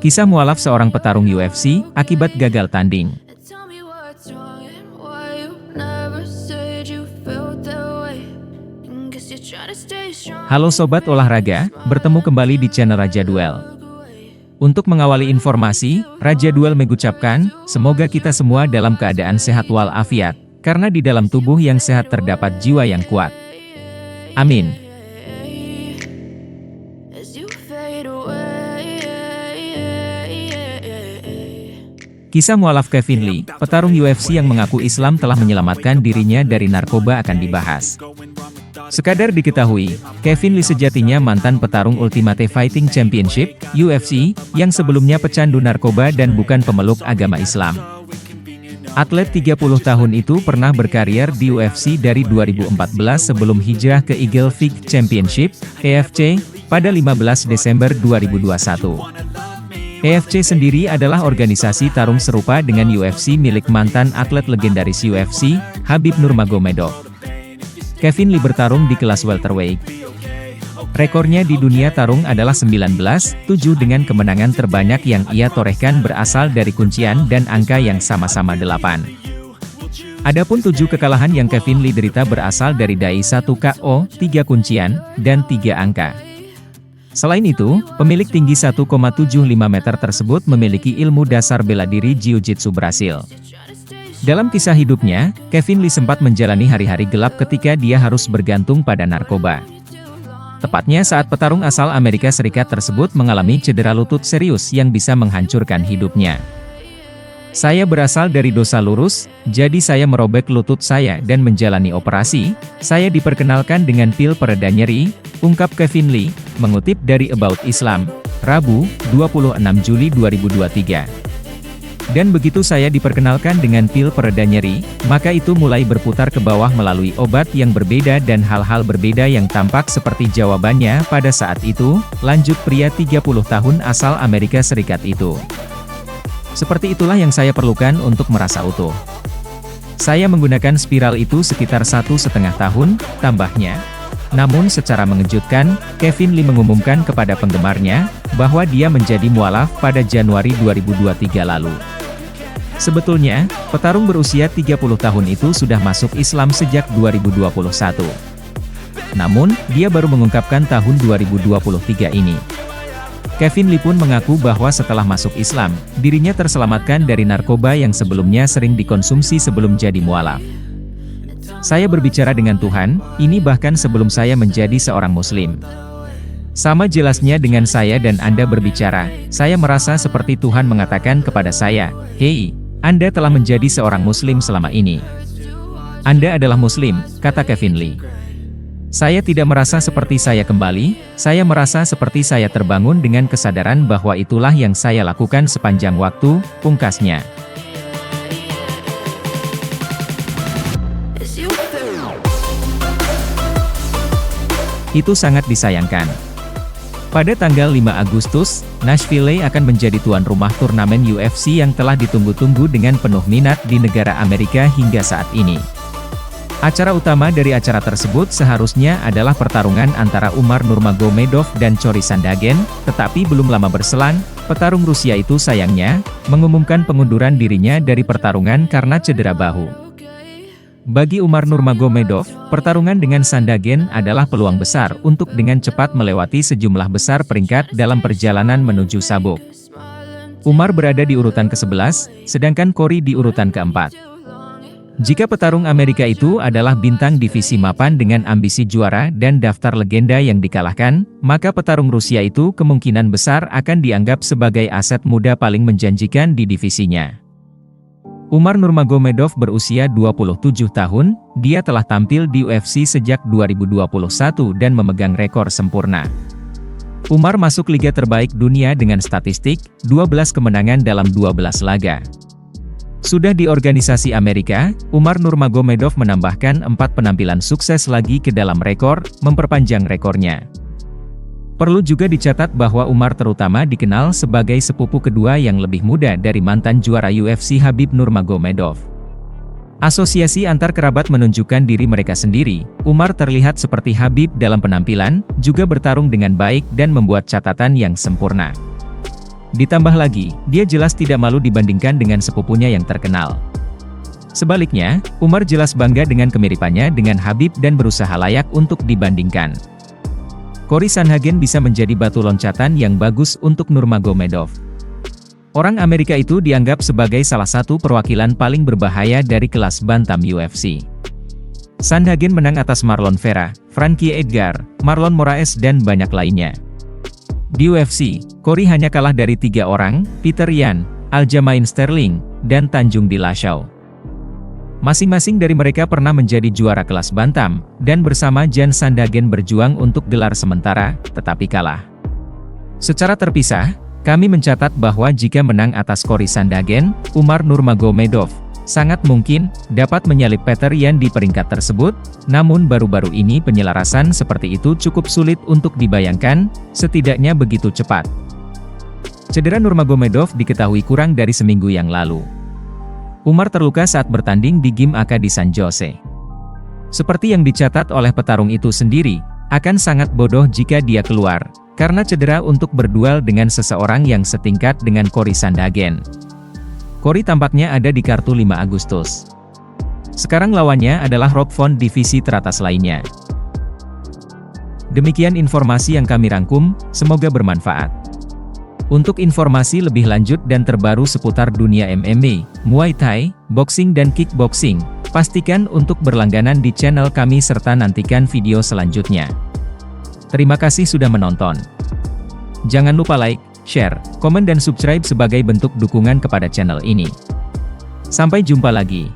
Kisah mualaf seorang petarung UFC akibat gagal tanding. Halo Sobat Olahraga, bertemu kembali di channel Raja Duel. Untuk mengawali informasi, Raja Duel mengucapkan, semoga kita semua dalam keadaan sehat walafiat, karena di dalam tubuh yang sehat terdapat jiwa yang kuat. Amin. Kisah mualaf Kevin Lee, petarung UFC yang mengaku Islam telah menyelamatkan dirinya dari narkoba akan dibahas. Sekadar diketahui, Kevin Lee sejatinya mantan petarung Ultimate Fighting Championship, UFC, yang sebelumnya pecandu narkoba dan bukan pemeluk agama Islam. Atlet 30 tahun itu pernah berkarier di UFC dari 2014 sebelum hijrah ke Eagle Fig Championship, EFC, pada 15 Desember 2021. EFC sendiri adalah organisasi tarung serupa dengan UFC milik mantan atlet legendaris UFC, Khabib Nurmagomedov. Kevin Lee bertarung di kelas welterweight. Rekornya di dunia tarung adalah 19-7 dengan kemenangan terbanyak yang ia torehkan berasal dari kuncian dan angka yang sama-sama 8. Adapun 7 kekalahan yang Kevin Lee derita berasal dari dai 1 KO, 3 kuncian, dan 3 angka. Selain itu, pemilik tinggi 1,75 meter tersebut memiliki ilmu dasar bela diri Jiu-Jitsu Brasil. Dalam kisah hidupnya, Kevin Lee sempat menjalani hari-hari gelap ketika dia harus bergantung pada narkoba. Tepatnya saat petarung asal Amerika Serikat tersebut mengalami cedera lutut serius yang bisa menghancurkan hidupnya. Saya berasal dari dosa lurus, jadi saya merobek lutut saya dan menjalani operasi. Saya diperkenalkan dengan pil pereda nyeri, ungkap Kevin Lee, mengutip dari About Islam, Rabu, 26 Juli 2023. Dan begitu saya diperkenalkan dengan pil pereda nyeri, maka itu mulai berputar ke bawah melalui obat yang berbeda dan hal-hal berbeda yang tampak seperti jawabannya pada saat itu, lanjut pria 30 tahun asal Amerika Serikat itu. Seperti itulah yang saya perlukan untuk merasa utuh. Saya menggunakan spiral itu sekitar 1,5 tahun, tambahnya. Namun secara mengejutkan, Kevin Lee mengumumkan kepada penggemarnya, bahwa dia menjadi mualaf pada Januari 2023 lalu. Sebetulnya, petarung berusia 30 tahun itu sudah masuk Islam sejak 2021. Namun, dia baru mengungkapkan tahun 2023 ini. Kevin Lee pun mengaku bahwa setelah masuk Islam, dirinya terselamatkan dari narkoba yang sebelumnya sering dikonsumsi sebelum jadi mualaf. Saya berbicara dengan Tuhan, ini bahkan sebelum saya menjadi seorang Muslim. Sama jelasnya dengan saya dan Anda berbicara, saya merasa seperti Tuhan mengatakan kepada saya, "Hei, Anda telah menjadi seorang Muslim selama ini. Anda adalah Muslim," kata Kevin Lee. Saya tidak merasa seperti saya kembali, saya merasa seperti saya terbangun dengan kesadaran bahwa itulah yang saya lakukan sepanjang waktu, pungkasnya. Itu sangat disayangkan. Pada tanggal 5 Agustus, Nashville akan menjadi tuan rumah turnamen UFC yang telah ditunggu-tunggu dengan penuh minat di negara Amerika hingga saat ini. Acara utama dari acara tersebut seharusnya adalah pertarungan antara Umar Nurmagomedov dan Cory Sandhagen, tetapi belum lama berselang, petarung Rusia itu sayangnya, mengumumkan pengunduran dirinya dari pertarungan karena cedera bahu. Bagi Umar Nurmagomedov, pertarungan dengan Sandhagen adalah peluang besar untuk dengan cepat melewati sejumlah besar peringkat dalam perjalanan menuju sabuk. Umar berada di urutan ke-11, sedangkan Cory di urutan ke-4. Jika petarung Amerika itu adalah bintang divisi mapan dengan ambisi juara dan daftar legenda yang dikalahkan, maka petarung Rusia itu kemungkinan besar akan dianggap sebagai aset muda paling menjanjikan di divisinya. Umar Nurmagomedov berusia 27 tahun, dia telah tampil di UFC sejak 2021 dan memegang rekor sempurna. Umar masuk liga terbaik dunia dengan statistik, 12 kemenangan dalam 12 laga. Sudah di organisasi Amerika, Umar Nurmagomedov menambahkan 4 penampilan sukses lagi ke dalam rekor, memperpanjang rekornya. Perlu juga dicatat bahwa Umar terutama dikenal sebagai sepupu kedua yang lebih muda dari mantan juara UFC Khabib Nurmagomedov. Asosiasi antar kerabat menunjukkan diri mereka sendiri. Umar terlihat seperti Khabib dalam penampilan, juga bertarung dengan baik dan membuat catatan yang sempurna. Ditambah lagi, dia jelas tidak malu dibandingkan dengan sepupunya yang terkenal. Sebaliknya, Umar jelas bangga dengan kemiripannya dengan Khabib dan berusaha layak untuk dibandingkan. Cory Sandhagen bisa menjadi batu loncatan yang bagus untuk Nurmagomedov. Orang Amerika itu dianggap sebagai salah satu perwakilan paling berbahaya dari kelas bantam UFC. Sandhagen menang atas Marlon Vera, Frankie Edgar, Marlon Moraes dan banyak lainnya. Di UFC, Cory hanya kalah dari 3 orang, Peter Yan, Aljamain Sterling, dan Tanjung Dillashaw. Masing-masing dari mereka pernah menjadi juara kelas bantam, dan bersama Jan Sandhagen berjuang untuk gelar sementara, tetapi kalah. Secara terpisah, kami mencatat bahwa jika menang atas Cory Sandhagen, Umar Nurmagomedov sangat mungkin dapat menyalip Peter Yan di peringkat tersebut, namun baru-baru ini penyelarasan seperti itu cukup sulit untuk dibayangkan, setidaknya begitu cepat. Cedera Nurmagomedov diketahui kurang dari seminggu yang lalu. Umar terluka saat bertanding di Gym AK di San Jose. Seperti yang dicatat oleh petarung itu sendiri, akan sangat bodoh jika dia keluar, karena cedera untuk berduel dengan seseorang yang setingkat dengan Cory Sandhagen. Cory tampaknya ada di kartu 5 Agustus. Sekarang lawannya adalah Rob Font divisi teratas lainnya. Demikian informasi yang kami rangkum, semoga bermanfaat. Untuk informasi lebih lanjut dan terbaru seputar dunia MMA, Muay Thai, boxing dan kickboxing, pastikan untuk berlangganan di channel kami serta nantikan video selanjutnya. Terima kasih sudah menonton. Jangan lupa like, share, komen dan subscribe sebagai bentuk dukungan kepada channel ini. Sampai jumpa lagi.